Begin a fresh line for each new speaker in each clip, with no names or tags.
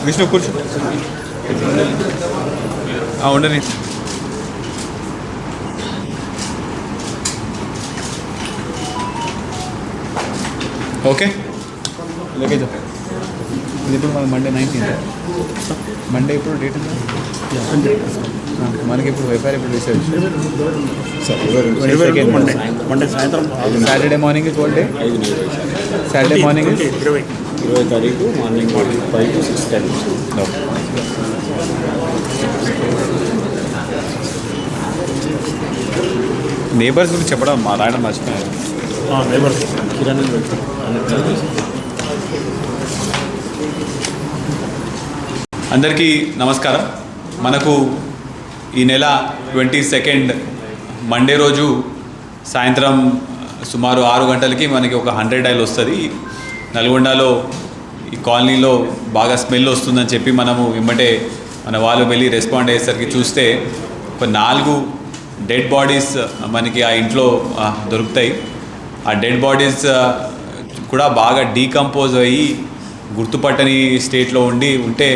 విష్ణు కూర్చో ఉండని. Okay luggage ఇది ఇప్పుడు మనకి మండే 19th. మండే ఇప్పుడు డేట్ ఎంత? మనకి ఇప్పుడు వెఫ్ఐఆర్ ఇప్పుడు రిసీవ్
మండే సాయంత్రం.
Saturday morning 12 day. Saturday morning
20 తారీఖు మార్నింగ్ 5 to 6:10.
నేబర్స్ గురించి చెప్పడం మా రాయడం మర్చిపోయారు.
నేబర్స్ కిరణ్
అందరికీ నమస్కారం. మనకు ఈ నెల 22 మండే రోజు సాయంత్రం సుమారు 6 గంటలకి మనకి ఒక 100 డైల్ వస్తుంది. నల్గొండలో ఈ కాలనీలో బాగా స్మెల్ వస్తుందని చెప్పి మనము వెంబటే మన వాళ్ళు వెళ్ళి రెస్పాండ్ అయ్యేసరికి చూస్తే ఒక 4 డెడ్ బాడీస్ మనకి ఆ ఇంట్లో దొరుకుతాయి. ఆ డెడ్ బాడీస్ కూడా బాగా డీకంపోజ్ అయ్యి గుర్తుపట్టని స్టేట్లో ఉంటే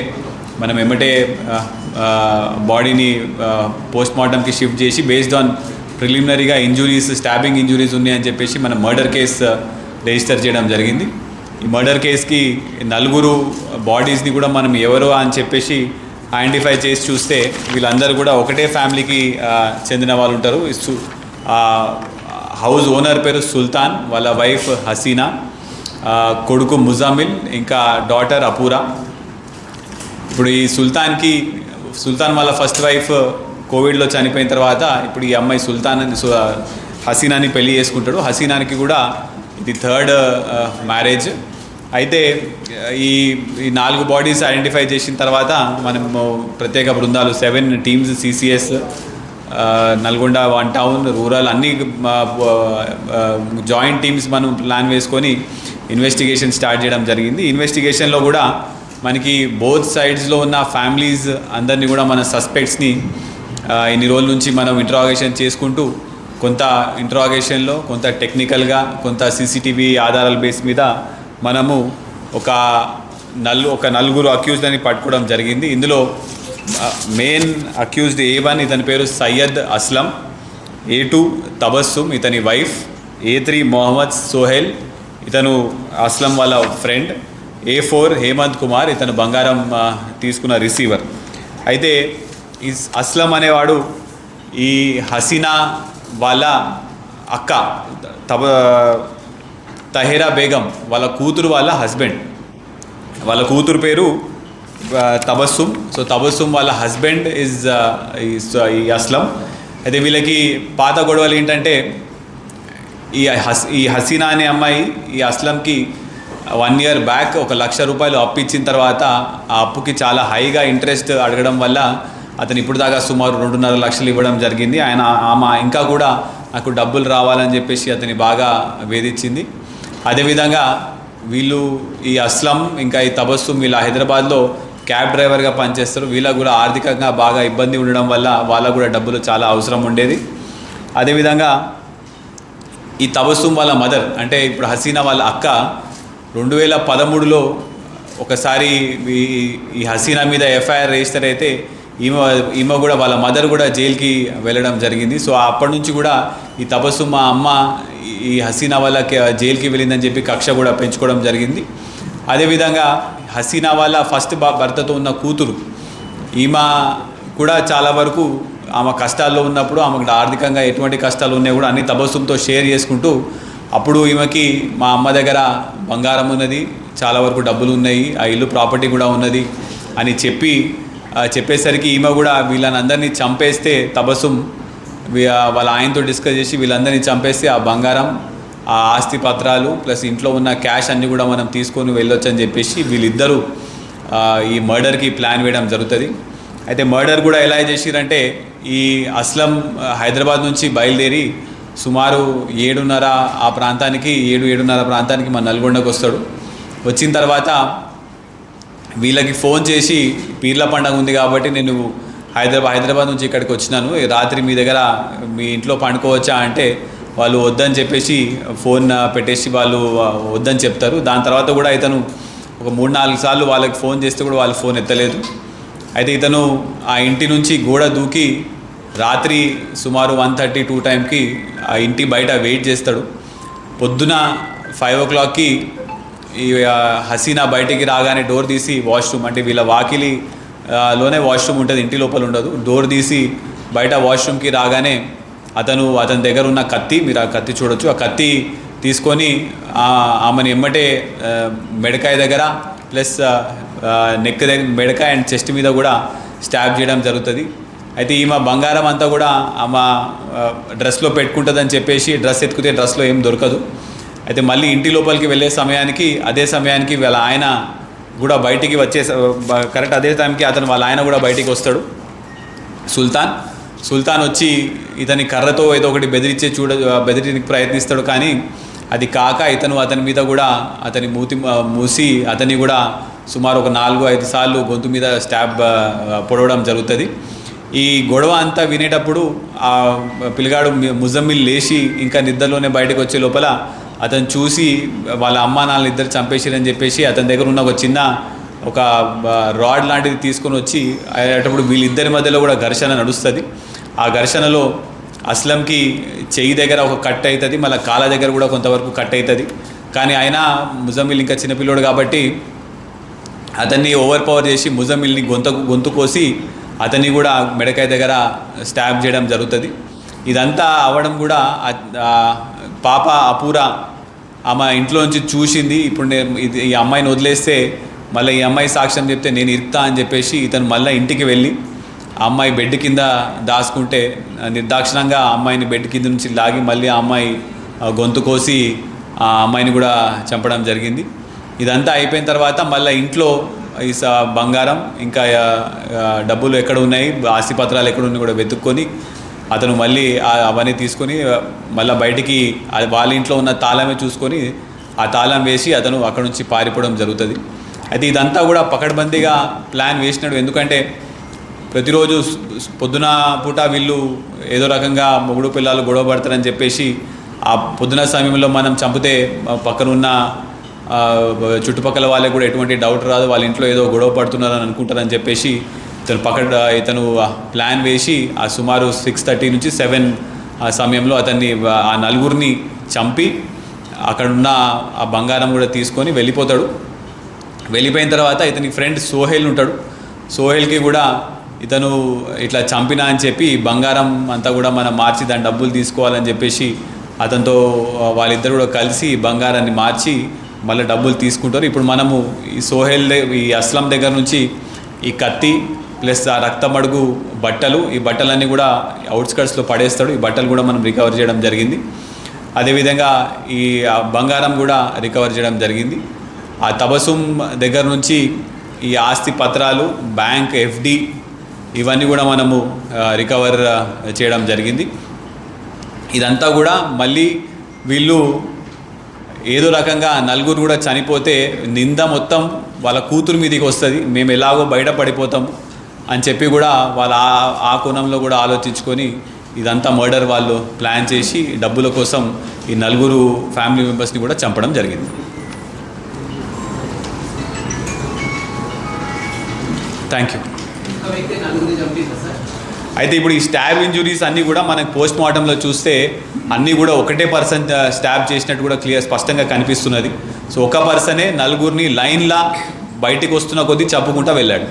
మనం వెంబటే బాడీని పోస్ట్ మార్టంకి షిఫ్ట్ చేసి బేస్డ్ ఆన్ ప్రిలిమినరీగా ఇంజురీస్, స్టాబింగ్ ఇంజురీస్ ఉన్నాయని చెప్పేసి మనం మర్డర్ కేసు రిజిస్టర్ చేయడం జరిగింది. ఈ మర్డర్ కేసుకి 4 బాడీస్ని కూడా మనం ఎవరు అని చెప్పేసి ఐడెంటిఫై చేసి చూస్తే వీళ్ళందరూ కూడా ఒకటే ఫ్యామిలీకి చెందిన వాళ్ళు ఉంటారు. హౌస్ ఓనర్ పేరు సుల్తాన్, వాళ్ళ వైఫ్ హసీనా, కొడుకు ముజామిల్, ఇంకా డాటర్ అపూరా. ఇప్పుడు ఈ సుల్తాన్ వాళ్ళ ఫస్ట్ వైఫ్ కోవిడ్లో చనిపోయిన తర్వాత ఇప్పుడు ఈ అమ్మాయి హసీనాని పెళ్లి చేసుకుంటాడు. హసీనానికి కూడా ఇది 3rd మ్యారేజ్. అయితే ఈ 4 బాడీస్ ఐడెంటిఫై చేసిన తర్వాత మనము ప్రత్యేక బృందాలు 7 teams, CCS, Nalgonda 1 town, rural అన్ని జాయింట్ టీమ్స్ మనం ప్లాన్ వేసుకొని ఇన్వెస్టిగేషన్ స్టార్ట్ చేయడం జరిగింది. ఇన్వెస్టిగేషన్లో కూడా మనకి బోత్ సైడ్స్లో ఉన్న ఫ్యామిలీస్ అందరినీ కూడా మన సస్పెక్ట్స్ని ఇన్ని రోజుల నుంచి మనం ఇంట్రాగేషన్ చేసుకుంటూ కొంత ఇంట్రాగేషన్లో, కొంత టెక్నికల్గా, కొంత CCTV ఆధారాల బేస్ మీద మనము ఒక 4 అక్యూజ్డ్ని పట్టుకోవడం జరిగింది. ఇందులో మెయిన్ అక్యూజ్డ్ A1 ఇతని పేరు సయ్యద్ అస్లం, A2 తబస్సుమ్ ఇతని వైఫ్, A3 మొహమ్మద్ సోహెల్ ఇతను అస్లం వాళ్ళ ఫ్రెండ్, A4 హేమంత్ కుమార్ ఇతను బంగారం తీసుకున్న రిసీవర్. అయితే ఈ అస్లం అనేవాడు ఈ హసీనా వాళ్ళ అక్క తహేరా బేగం వాళ్ళ కూతురు వాళ్ళ హస్బెండ్. వాళ్ళ కూతురు పేరు తబస్సుమ్. సో తబస్సుమ్ వాళ్ళ హస్బెండ్ ఈ అస్లం. అయితే వీళ్ళకి పాత గొడవలు ఏంటంటే ఈ హసీనా అనే అమ్మాయి ఈ అస్లంకి 1 year బ్యాక్ 1,00,000 రూపాయలు అప్పు ఇచ్చిన తర్వాత ఆ అప్పుకి చాలా హైగా ఇంట్రెస్ట్ అడగడం వల్ల అతను ఇప్పుడు దాకా సుమారు 2.5 లక్షలు ఇవ్వడం జరిగింది. ఆమె ఇంకా కూడా నాకు డబ్బులు రావాలని చెప్పేసి అతని బాగా వేధించింది. అదేవిధంగా వీళ్ళు ఈ అస్లం ఇంకా ఈ తబస్సుమ్ వీళ్ళ హైదరాబాద్లో క్యాబ్ డ్రైవర్గా పనిచేస్తారు. వీళ్ళకు కూడా ఆర్థికంగా బాగా ఇబ్బంది ఉండడం వల్ల వాళ్ళకు కూడా డబ్బులు చాలా అవసరం ఉండేది. అదేవిధంగా ఈ తబస్సుమ్ వాళ్ళ మదర్ అంటే ఇప్పుడు హసీనా వాళ్ళ అక్క 2013లో ఒకసారి ఈ హసీనా మీద FIR రిజిస్టర్ అయితే ఈమె కూడా వాళ్ళ మదర్ కూడా జైలుకి వెళ్ళడం జరిగింది. సో అప్పటి నుంచి కూడా ఈ తబస్సుమ్ మా అమ్మ ఈ హసీనా వాళ్ళకి జైలుకి వెళ్ళిందని చెప్పి కక్ష కూడా పెంచుకోవడం జరిగింది. అదేవిధంగా హసీనా వాళ్ళ ఫస్ట్ భర్తతో ఉన్న కూతురు ఈమె కూడా చాలా వరకు ఆమె కష్టాల్లో ఉన్నప్పుడు ఆమెకు ఆర్థికంగా ఎటువంటి కష్టాలు ఉన్నాయి కూడా అన్ని తబస్సుమ్తో షేర్ చేసుకుంటూ అప్పుడు ఈమెకి మా అమ్మ దగ్గర బంగారం ఉన్నది, చాలా వరకు డబ్బులు ఉన్నాయి, ఆ ఇల్లు ప్రాపర్టీ కూడా ఉన్నది అని చెప్పేసరికి ఈమె కూడా వీళ్ళని అందరినీ చంపేస్తే తబస్సుమ్ వాళ్ళ ఆయనతో డిస్కస్ చేసి వీళ్ళందరినీ చంపేస్తే ఆ బంగారం, ఆ ఆస్తి పత్రాలు ప్లస్ ఇంట్లో ఉన్న క్యాష్ అన్నీ కూడా మనం తీసుకొని వెళ్ళొచ్చు అని చెప్పేసి వీళ్ళిద్దరూ ఈ మర్డర్కి ప్లాన్ వేయడం జరుగుతుంది. అయితే మర్డర్ కూడా ఎలా చేసిరంటే ఈ అస్లం హైదరాబాద్ నుంచి బయలుదేరి సుమారు 7:30 ఆ ప్రాంతానికి 7:30 ప్రాంతానికి మన నల్గొండకు వస్తాడు. వచ్చిన తర్వాత వీళ్ళకి ఫోన్ చేసి పీర్ల పండుగ ఉంది కాబట్టి నేను హైదరాబాద్ నుంచి ఇక్కడికి వచ్చినాను, రాత్రి మీ దగ్గర మీ ఇంట్లో పండుకోవచ్చా అంటే వాళ్ళు వద్దని చెప్పేసి ఫోన్ పెట్టేసి వాళ్ళు వద్దని చెప్తారు. దాని తర్వాత కూడా ఇతను ఒక 3-4 సార్లు వాళ్ళకి ఫోన్ చేస్తే కూడా వాళ్ళు ఫోన్ ఎత్తలేదు. అయితే ఇతను ఆ ఇంటి నుంచి గోడ దూకి రాత్రి సుమారు 1:30-2 టైంకి ఆ ఇంటి బయట వెయిట్ చేస్తాడు. పొద్దున 5 o'clockకి ఈ హసీనా బయటికి రాగానే డోర్ తీసి వాష్రూమ్, అంటే వీళ్ళ వాకిలి లోనే వాష్రూమ్ ఉంటుంది, ఇంటి లోపల ఉండదు. డోర్ తీసి బయట వాష్రూమ్కి రాగానే అతని దగ్గర ఉన్న కత్తి, మీరు ఆ కత్తి చూడొచ్చు, ఆ కత్తి తీసుకొని ఆమెను ఎమ్మటే మెడకాయ దగ్గర ప్లస్ నెక్ దగ్గర, మెడకాయ అండ్ చెస్ట్ మీద కూడా స్టాబ్ చేయడం జరుగుతుంది. అయితే ఈమె బంగారం అంతా కూడా ఆమె డ్రెస్లో పెట్టుకుంటుందని చెప్పేసి డ్రెస్ ఎత్తుకుతే డ్రెస్లో ఏం దొరకదు. అయితే మళ్ళీ ఇంటి లోపలికి వెళ్ళే సమయానికి, అదే సమయానికి వాళ్ళ ఆయన కూడా బయటికి కరెక్ట్ అదే టైంకి వాళ్ళ ఆయన కూడా బయటికి వస్తాడు. సుల్తాన్ వచ్చి ఇతని కర్రతో ఏదో ఒకటి బెదిరించడానికి ప్రయత్నిస్తాడు. కానీ అది కాక అతని మీద కూడా అతని మూసి అతన్ని కూడా సుమారు ఒక 4-5 సార్లు గొంతు మీద స్టాబ్ పొడవడం జరుగుతుంది. ఈ గొడవ అంతా వినేటప్పుడు ఆ పిల్లగాడు ముజమ్మిల్ లేచి ఇంకా నిద్రలోనే బయటకు వచ్చే లోపల అతను చూసి వాళ్ళ అమ్మా నాన్నలు ఇద్దరు చంపేసిరని చెప్పేసి అతని దగ్గర ఉన్న ఒక రాడ్ లాంటిది తీసుకొని వచ్చి అయ్యేటప్పుడు వీళ్ళిద్దరి మధ్యలో కూడా ఘర్షణ నడుస్తుంది. ఆ ఘర్షణలో అస్లంకి చెయ్యి దగ్గర ఒక కట్ అవుతుంది, మళ్ళీ కాళ్ళ దగ్గర కూడా కొంతవరకు కట్ అవుతుంది. కానీ ఆయన ముజమ్మిల్ ఇంకా చిన్నపిల్లోడు కాబట్టి అతన్ని ఓవర్ పవర్ చేసి ముజమ్మిల్ని గొంతు కోసి అతన్ని కూడా మెడకాయ దగ్గర స్టాబ్ చేయడం జరుగుతుంది. ఇదంతా అవ్వడం కూడా పాప అపూరా ఆమె ఇంట్లో నుంచి చూసింది. ఇప్పుడు ఈ అమ్మాయిని వదిలేస్తే మళ్ళీ ఈ అమ్మాయి సాక్ష్యం చెప్తే నేను ఇరుతా అని చెప్పేసి ఇతను మళ్ళీ ఇంటికి వెళ్ళి ఆ అమ్మాయి బెడ్ కింద దాచుకుంటే నిర్దాక్షిణంగా ఆ అమ్మాయిని బెడ్ కింద నుంచి లాగి మళ్ళీ ఆ అమ్మాయి గొంతు కోసి ఆ అమ్మాయిని కూడా చంపడం జరిగింది. ఇదంతా అయిపోయిన తర్వాత మళ్ళీ ఇంట్లో ఈ బంగారం ఇంకా డబ్బులు ఎక్కడ ఉన్నాయి, ఆస్తిపత్రాలు ఎక్కడ ఉన్నాయి కూడా వెతుక్కొని అతను మళ్ళీ అవన్నీ తీసుకొని మళ్ళీ బయటికి వాళ్ళ ఇంట్లో ఉన్న తాళమే చూసుకొని ఆ తాళం వేసి అతను అక్కడ నుంచి పారిపోవడం జరుగుతుంది. అయితే ఇదంతా కూడా పకడ్బందీగా ప్లాన్ వేసినాడు. ఎందుకంటే ప్రతిరోజు పొద్దున పూట వీళ్ళు ఏదో రకంగా మొగుడు పిల్లలు గొడవ పడతారని చెప్పేసి ఆ పొద్దున సమయంలో మనం చంపితే పక్కనున్న చుట్టుపక్కల వాళ్ళకి కూడా ఎటువంటి డౌట్ రాదు, వాళ్ళ ఇంట్లో ఏదో గొడవ పడుతున్నారని అనుకుంటారని చెప్పేసి ఇతను ప్లాన్ వేసి ఆ సుమారు 6:30 నుంచి 7 ఆ సమయంలో ఆ నలుగురిని చంపి అక్కడున్న ఆ బంగారం కూడా తీసుకొని వెళ్ళిపోతాడు. వెళ్ళిపోయిన తర్వాత ఇతని ఫ్రెండ్ సోహెల్ ఉంటాడు. సోహెల్కి కూడా ఇతను ఇట్లా చంపినా అని చెప్పి బంగారం అంతా కూడా మనం మార్చి దాని డబ్బులు తీసుకోవాలని చెప్పేసి అతనితో వాళ్ళిద్దరు కూడా కలిసి బంగారాన్ని మార్చి మళ్ళీ డబ్బులు తీసుకుంటారు. ఇప్పుడు మనము ఈ అస్లం దగ్గర నుంచి ఈ కత్తి ప్లస్ ఆ రక్తమడుగు బట్టలు, ఈ బట్టలన్నీ కూడా అవుట్స్కట్స్లో పడేస్తాడు. ఈ బట్టలు కూడా మనం రికవర్ చేయడం జరిగింది. అదేవిధంగా ఈ బంగారం కూడా రికవర్ చేయడం జరిగింది. ఆ తబసుమ్ దగ్గర నుంచి ఈ ఆస్తి పత్రాలు, బ్యాంక్ ఎఫ్డి ఇవన్నీ కూడా మనము రికవర్ చేయడం జరిగింది. ఇదంతా కూడా మళ్ళీ వీళ్ళు ఏదో రకంగా నలుగురు కూడా చనిపోతే నింద మొత్తం వాళ్ళ కూతురు మీదకి వస్తుంది, మేము ఎలాగో బయటపడిపోతాం అని చెప్పి కూడా వాళ్ళ ఆ కోణంలో కూడా ఆలోచించుకొని ఇదంతా మర్డర్ వాళ్ళు ప్లాన్ చేసి డబ్బుల కోసం ఈ నలుగురు ఫ్యామిలీ మెంబర్స్ని కూడా చంపడం జరిగింది. Thank you. అయితే ఇప్పుడు ఈ స్టాబ్ ఇంజురీస్ అన్నీ కూడా మనకి పోస్ట్ మార్టంలో చూస్తే అన్నీ కూడా ఒకటే పర్సన్ స్టాబ్ చేసినట్టు కూడా స్పష్టంగా కనిపిస్తున్నది. సో ఒక పర్సనే నలుగురిని లైన్లా బయటికి వస్తున్న కొద్దీ చంపుకుంటూ వెళ్ళాడు.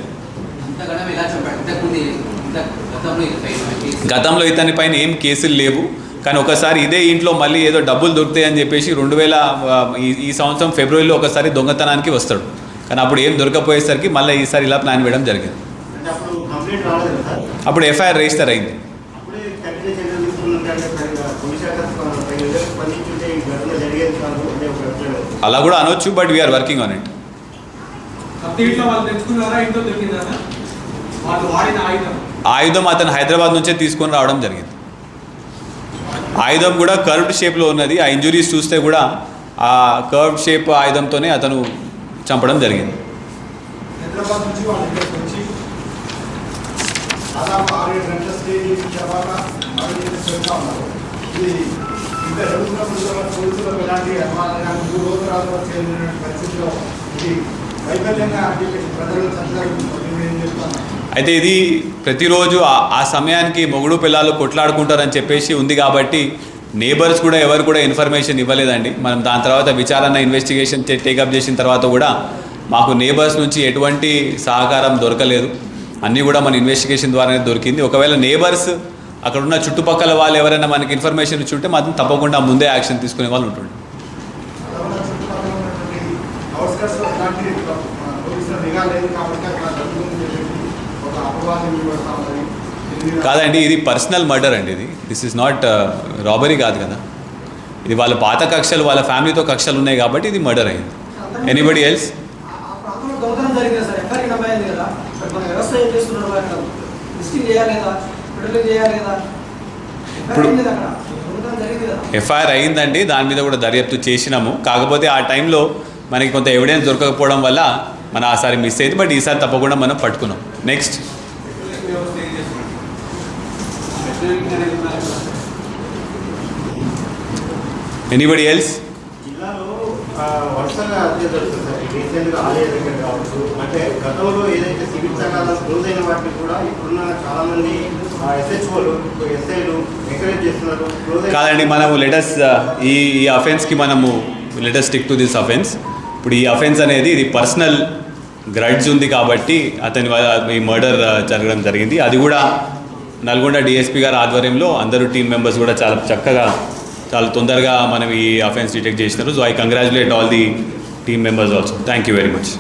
గతంలో ఇతని పైన ఏం కేసులు లేవు, కానీ ఒకసారి ఇదే ఇంట్లో మళ్ళీ ఏదో డబ్బులు దొరుకుతాయని చెప్పేసి 2000 ఈ సంవత్సరం ఫిబ్రవరిలో ఒకసారి దొంగతనానికి వస్తాడు. కానీ అప్పుడు ఏం దొరకపోయేసరికి మళ్ళీ ఈసారి ఇలా ప్లాన్ వేయడం జరిగింది. అప్పుడు ఎఫ్ఐఆర్ రిజిస్టర్ అయింది. అలా కూడా అనొచ్చు, but we're working on it. ఆయుధం అతను హైదరాబాద్ నుంచే తీసుకొని రావడం జరిగింది. ఆయుధం కూడా కర్వ్డ్ షేప్లో ఉన్నది. ఆ ఇంజురీస్ చూస్తే కూడా ఆ కర్వ్డ్ షేప్ ఆయుధంతోనే అతను చంపడం జరిగింది.
ఇంకా జరుగుతున్నప్పుడు పోలీసులకు ఎలాంటి అనుమానం కానీ 3 రోజుల తర్వాత వచ్చే పరిస్థితిలో ఇది వైఫల్యంగా అని చెప్పేసి ప్రజలు చర్చలు ఏం చెప్తాను.
అయితే ఇది ప్రతిరోజు ఆ సమయానికి మొగుడు పిల్లలు కొట్లాడుకుంటారని చెప్పేసి ఉంది కాబట్టి నేబర్స్ కూడా ఎవరు కూడా ఇన్ఫర్మేషన్ ఇవ్వలేదండి. మనం దాని తర్వాత విచారణ ఇన్వెస్టిగేషన్ టేకప్ చేసిన తర్వాత కూడా మాకు నేబర్స్ నుంచి ఎటువంటి సహకారం దొరకలేదు. అన్నీ కూడా మన ఇన్వెస్టిగేషన్ ద్వారానే దొరికింది. ఒకవేళ నేబర్స్ అక్కడ ఉన్న చుట్టుపక్కల వాళ్ళు ఎవరైనా మనకి ఇన్ఫర్మేషన్ ఇచ్చి ఉంటే మాత్రం తప్పకుండా ముందే యాక్షన్ తీసుకునే వాళ్ళు ఉంటుంది. కాదండి, ఇది పర్సనల్ మర్డర్ అండి. దిస్ ఇస్ నాట్ రాబరీ కాదు కదా. ఇది వాళ్ళ పాత కక్షలు, వాళ్ళ ఫ్యామిలీతో కక్షలు ఉన్నాయి కాబట్టి ఇది మర్డర్ అయింది. Anybody else? ఇప్పుడు ఎఫ్ఐఆర్ అయిందండి, దాని మీద కూడా దర్యాప్తు చేసినాము. కాకపోతే ఆ టైంలో మనకి కొంత ఎవిడెన్స్ దొరకకపోవడం వల్ల మనం ఆసారి మిస్ అయింది. బట్ ఈసారి తప్పకుండా మనం పట్టుకున్నాం. Next anybody else?
జిల్లాలో వరుసగా అదే జరుగుతుంది సార్. రీసెంట్గా ఆలయ దగ్గర కావచ్చు, అంటే గతంలో ఏదైతే సివిల్ సంఘాలు క్లోజ్ అయిన వాటిని కూడా ఇప్పుడున్న చాలామంది ఎస్హెచ్ఓలు, ఎస్ఐలు ఎంకరేజ్ చేస్తున్నారు.
కాదండి, మనము లెటస్ ఈ అఫెన్స్కి మనము let us stick to this offence. ఇప్పుడు ఈ అఫెన్స్ అనేది ఇది పర్సనల్ గ్రడ్జ్ ఉంది కాబట్టి అతని ఈ మర్డర్ జరగడం జరిగింది. అది కూడా నల్గొండ డిఎస్పీ గారి ఆధ్వర్యంలో అందరూ టీమ్ మెంబర్స్ కూడా చాలా చక్కగా, చాలా తొందరగా మనం ఈ అఫెన్స్ డిటెక్ట్ చేసినారు. So I congratulate all the team members also. Thank you very much.